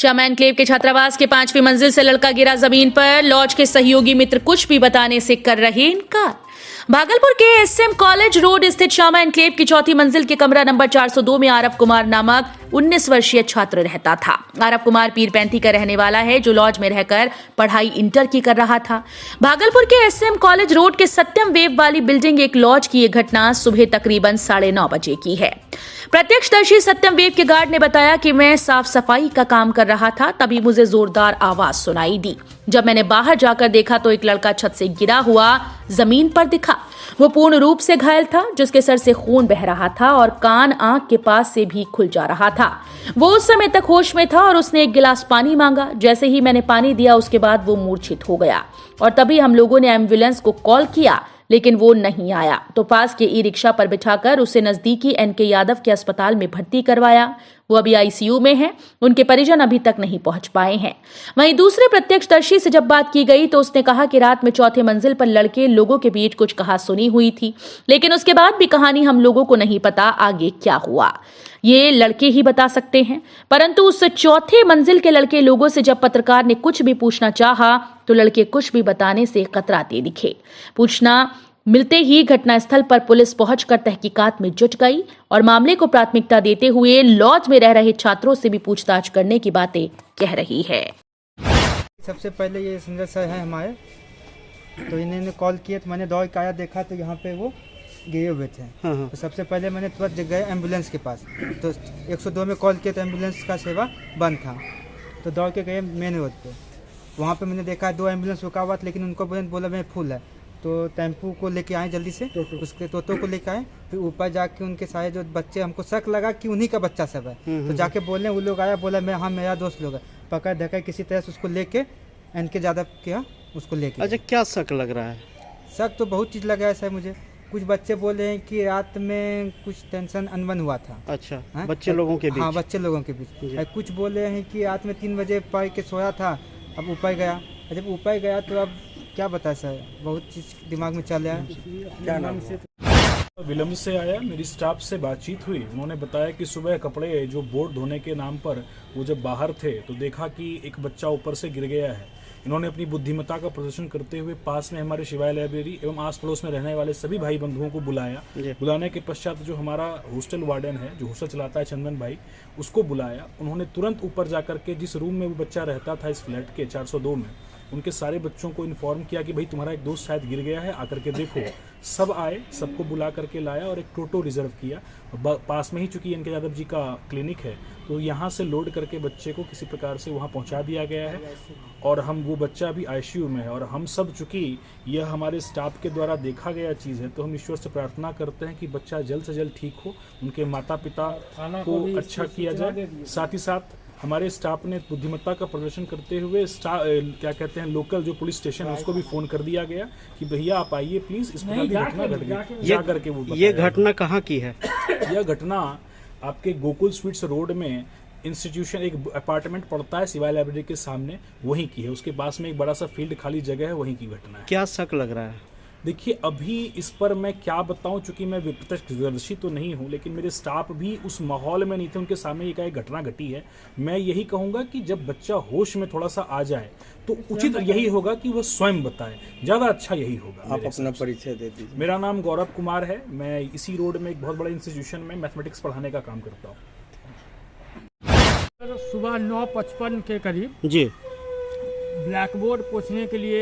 Shyama enclave के छात्रावास के 5वीं मंजिल से लड़का गिरा जमीन पर। लॉज के सहयोगी मित्र कुछ भी बताने से कर रहे इनकार। भागलपुर के एसएम कॉलेज रोड स्थित श्यामा एन्क्लेव की 4थी मंजिल के कमरा नंबर 402 में आरव कुमार नामक 19 वर्षीय छात्र रहता था। आरव कुमार पीरपैंती का रहने वाला है, जो लॉज में रहकर पढ़ाई इंटर की कर रहा था। भागलपुर के एसएम कॉलेज रोड के सत्यम वेब वाली बिल्डिंग एक लॉज की यह घटना सुबह तकरीबन 9:30 बजे की है। प्रत्यक्षदर्शी सत्यम वेब के गार्ड ने बताया कि मैं साफ सफाई का काम कर रहा था, तभी मुझे जोरदार आवाज सुनाई दी। जब मैंने बाहर जाकर देखा तो एक लड़का छत से गिरा हुआ जमीन पर दिखा। वो पूर्ण रूप से घायल था, जिसके सर से खून बह रहा था और कान आंख के पास से भी खुल जा रहा था। वो उस समय तक होश में था और उसने एक गिलास पानी मांगा। जैसे ही मैंने पानी दिया, उसके बाद वो मूर्छित हो गया और तभी हम लोगों ने एम्बुलेंस को कॉल किया, लेकिन वो नहीं आया। तो पास के ई रिक्शा पर बिठाकर उसे नजदीकी एनके यादव के अस्पताल में भर्ती करवाया। वो अभी आईसीयू में है। उनके परिजन अभी तक नहीं पहुंच पाए हैं। वहीं दूसरे प्रत्यक्षदर्शी से जब बात की गई तो उसने कहा कि रात में 4थे मंजिल पर लड़के लोगों के बीच कुछ कहा सुनी हुई थी, लेकिन उसके बाद भी कहानी हम लोगों को नहीं पता आगे क्या हुआ। ये लड़के ही बता सकते हैं। परंतु उस 4थे मंजिल के लड़के लोगों से जब पत्रकार ने कुछ भी पूछना चाहा तो लड़के कुछ भी बताने से कतराते दिखे। पूछना मिलते ही घटनास्थल पर पुलिस पहुंचकर तहकीकात में जुट गई और मामले को प्राथमिकता देते हुए लॉज में रह रहे छात्रों से भी पूछताछ करने की बातें कह रही है। सबसे पहले ये संजय सर हैं हमारे, तो इन्होंने कॉल किया तो मैंने दौड़ के आया, देखा तो यहाँ पे वो गिरे हुए थे। तो सबसे पहले मैंने तुरंत गए एम्बुलेंस के पास, तो 102 में कॉल किया तो एम्बुलेंस का सेवा बंद था। तो दौड़ के गए मेन रोड पे। वहाँ पे मैंने देखा 2 एम्बुलेंस रुका हुआ था, लेकिन उनको बोला मैं फुल है। तो टेम्पू को लेके आए जल्दी से, उसके तोतो को लेके आए। फिर ऊपर जाके उनके सारे जो बच्चे, हमको शक लगा कि उन्हीं का बच्चा सब है। तो जाके बोलने वो लोग आया, बोला मैं हाँ मेरा दोस्त लोग है। पकड़ धक्का किसी तरह से उसको लेके एनके यादव किया, उसको लेके। अच्छा, क्या शक लग रहा है? शक तो बहुत चीज़ लगा है सर मुझे। कुछ बच्चे बोले हैं कि रात में कुछ टेंशन अनबन हुआ था। अच्छा, बच्चे लोगों के बीच? हाँ, बच्चे लोगों के बीच। कुछ बोले हैं कि रात में 3 बजे पढ़ के सोया था, अब ऊपर गया। जब ऊपर गया तो अब क्या बता सर, बहुत चीज़ दिमाग में चल रहा है। क्या नाम से? विलम्ब से आया। मेरी स्टाफ से बातचीत हुई। उन्होंने बताया कि सुबह कपड़े जो बोर्ड धोने के नाम पर वो जब बाहर थे तो देखा कि एक बच्चा ऊपर से गिर गया है। इन्होंने अपनी बुद्धिमत्ता का प्रदर्शन करते हुए पास में हमारे शिवाय लाइब्रेरी एवं आस पड़ोस में रहने वाले सभी भाई बंधुओं को बुलाया। बुलाने के पश्चात जो हमारा हॉस्टल वार्डन है, जो हॉस्टल चलाता है, चंदन भाई, उसको बुलाया। उन्होंने तुरंत ऊपर जाकर के जिस रूम में वो बच्चा रहता था इस फ्लैट के 402 में, उनके सारे बच्चों को इन्फॉर्म किया कि भाई तुम्हारा एक दोस्त शायद गिर गया है, आकर के देखो। सब आए, सबको बुला करके लाया और एक टोटो रिजर्व किया। पास में ही चूंकि एनके यादव जी का क्लिनिक है, तो यहाँ से लोड करके बच्चे को किसी प्रकार से वहाँ पहुँचा दिया गया है। और हम वो बच्चा अभी आईसीयू में है। और हम सब चूंकि यह हमारे स्टाफ के द्वारा देखा गया चीज़ है, तो हम ईश्वर से प्रार्थना करते हैं कि बच्चा जल्द से जल्द ठीक हो, उनके माता पिता को अच्छा किया जाए। साथ ही साथ हमारे स्टाफ ने बुद्धिमत्ता का प्रदर्शन करते हुए क्या कहते हैं, लोकल जो पुलिस स्टेशन है उसको भी फोन कर दिया गया कि भैया आप आइए प्लीज, इस प्रकार की घटना घट गई। जा करके वो ये घटना कहाँ की है? यह घटना आपके गोकुल स्वीट्स रोड में इंस्टीट्यूशन, एक अपार्टमेंट पड़ता है शिवाय लाइब्रेरी के सामने, वहीं की है। उसके पास में एक बड़ा सा फील्ड खाली जगह है, वहीं की घटना है। क्या शक लग रहा है? देखिए, अभी इस पर मैं क्या बताऊं, चूंकि मैं प्रत्यक्षदर्शी तो नहीं हूं, लेकिन मेरे स्टाफ भी उस माहौल में नहीं थे, उनके सामने एक घटना घटी है। मैं यही कहूंगा कि जब बच्चा होश में थोड़ा सा आ जाए तो उचित यही होगा कि वह स्वयं बताए, ज्यादा अच्छा यही होगा। आप अपना परिचय दे दीजिए। मेरा नाम गौरव कुमार है। मैं इसी रोड में एक बहुत बड़े इंस्टीट्यूशन में मैथमेटिक्स पढ़ाने का काम करता हूँ। सुबह 9:55 के करीब जी, ब्लैक बोर्ड पोंछने के लिए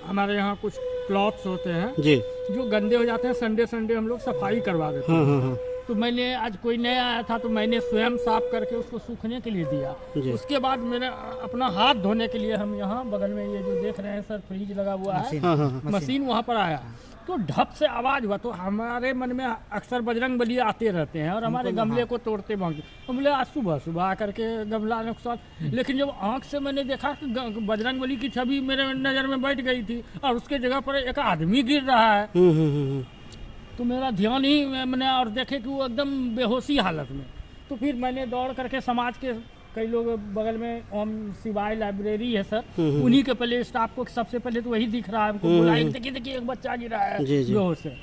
हमारे यहाँ कुछ क्लॉथ्स होते हैं जी, जो गंदे हो जाते हैं। संडे हम लोग सफाई करवा देते हैं। तो मैंने आज कोई नया आया था तो मैंने स्वयं साफ करके उसको सूखने के लिए दिया। उसके बाद मैंने अपना हाथ धोने के लिए, हम यहाँ बगल में ये जो देख रहे हैं सर, फ्रिज लगा हुआ है, मशीन वहाँ पर आया तो ढप से आवाज हुआ। तो हमारे मन में अक्सर बजरंग बली आते रहते हैं और हमारे गमले को तोड़ते भागते। तो बोले आज सुबह आकर के गमला नुकसान। लेकिन जब आंख से मैंने देखा कि बजरंग बली की छवि मेरे नज़र में बैठ गई थी और उसके जगह पर एक आदमी गिर रहा है, तो मेरा ध्यान ही मैंने और देखे कि वो एकदम बेहोशी हालत में। तो फिर मैंने दौड़ करके समाज के कई लोग, बगल में ओम शिवाय लाइब्रेरी है सर, उन्हीं के पहले स्टाफ को सबसे पहले तो वही दिख रहा है, हमको बुलाए, देखिए एक बच्चा गिरा है बेहोश है।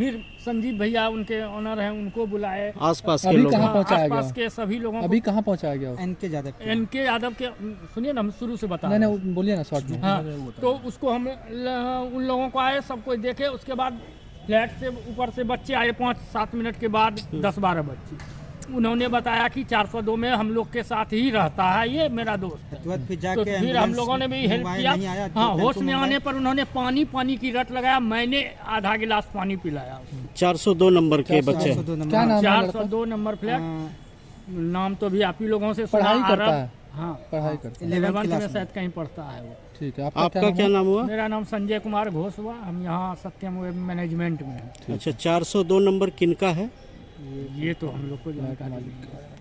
फिर संजीव भैया उनके ऑनर हैं, उनको बुलाए। आसपास के अभी लोग कहाँ पहुंचाया गया? आसपास के सभी लोगों अभी कहाँ पहुंचाया गया? एनके ज़्यादा एनके यादव के, सुनिए ना, हम शुरू से बता नहीं रहे हैं। नहीं बोलिए ना शॉर्ट में। हाँ, तो उसको हम उन लोगों को आए, सब कोई देखे। उसके बाद फ्लैट से ऊपर से बच्चे आए 5-7 मिनट के बाद, 10-12 बच्चे। उन्होंने बताया कि 402 में हम लोग के साथ ही रहता है, ये मेरा दोस्त है। तुरंत फिर तो जाके फिर हम एम्बुलेंस लोगों ने भी हेल्प मंगवाए, किया। नहीं आया तो हाँ, टेम्पो होश में मंगवाए। आने पर उन्होंने पानी की रट लगाया। मैंने आधा गिलास पानी पिलाया उसको। 402 नंबर के बच्चे 402 नंबर। क्या नाम है लड़का? 402 नंबर फ्लैट। हाँ, नाम तो भी आप ही लोगों से सुना। पढ़ाई करता अरब। है? हाँ, पढ़ाई करता है। 11th 11th क्लास में में। शायद कहीं पढ़ता है वो। ठीक है, आपका क्या नाम हुआ? मेरा नाम संजय कुमार घोष हुआ। हम यहाँ सत्यम वेब मैनेजमेंट में हैं। अच्छा, 402 नंबर किनका है? ये तो हम लोग को जानकारी नहीं है।